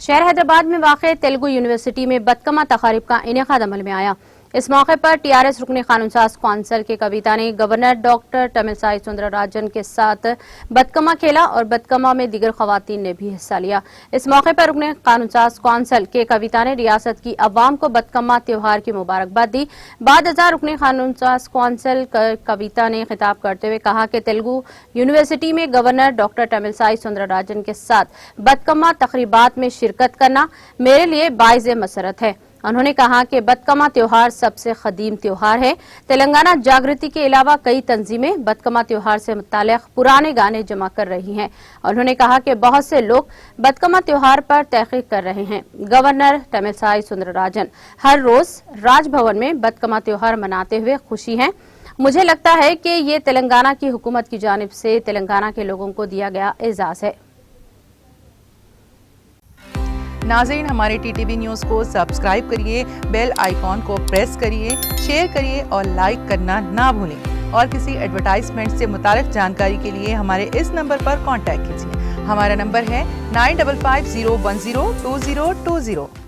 शहर हैदराबाद में वाक़ तेलुगु यूनिवर्सिटी में बतकम्मा तकारीब का इनेकाद अमल में आया। इस मौके पर टीआरएस रुकने कानून साज कौंसिल के कविता ने गवर्नर डॉक्टर तमिलसाई सुंदरराजन के साथ बतकम्मा खेला और बतकम्मा में दीगर खवातीन ने भी हिस्सा लिया। इस मौके पर रुकने कानून साज कौंसिल के कविता ने रियासत की अवाम को बतकम्मा त्योहार की मुबारकबाद दी। बाद रुकने कानून साज कौंसिल कविता ने खिताब करते हुए कहा कि तेलुगु यूनिवर्सिटी में गवर्नर डॉक्टर तमिलसाई सुंदरराजन के साथ बतकम्मा तकरीबात में शिरकत करना मेरे लिए बाइज़े मसरत है। उन्होंने कहा कि बतकम्मा त्योहार सबसे कदीम त्योहार है। तेलंगाना जागृति के अलावा कई तंजीमें बतकम्मा त्योहार से मुताल्लिक़ पुराने गाने जमा कर रही हैं। उन्होंने कहा कि बहुत से लोग बतकम्मा त्योहार पर तहकीक कर रहे हैं। गवर्नर तमिलसाई सुंदरराजन हर रोज राजभवन में बतकम्मा त्योहार मनाते हुए खुशी हैं। मुझे लगता है कि ये तेलंगाना की हुकूमत की जानिब से तेलंगाना के लोगों को दिया गया एजाज़ है। नाज़रीन, हमारे टीटीवी न्यूज़ को सब्सक्राइब करिए, बेल आइकॉन को प्रेस करिए, शेयर करिए और लाइक करना ना भूलें। और किसी एडवर्टाइजमेंट से मुताल्लिक़ जानकारी के लिए हमारे इस नंबर पर कांटेक्ट कीजिए। हमारा नंबर है 9550102020।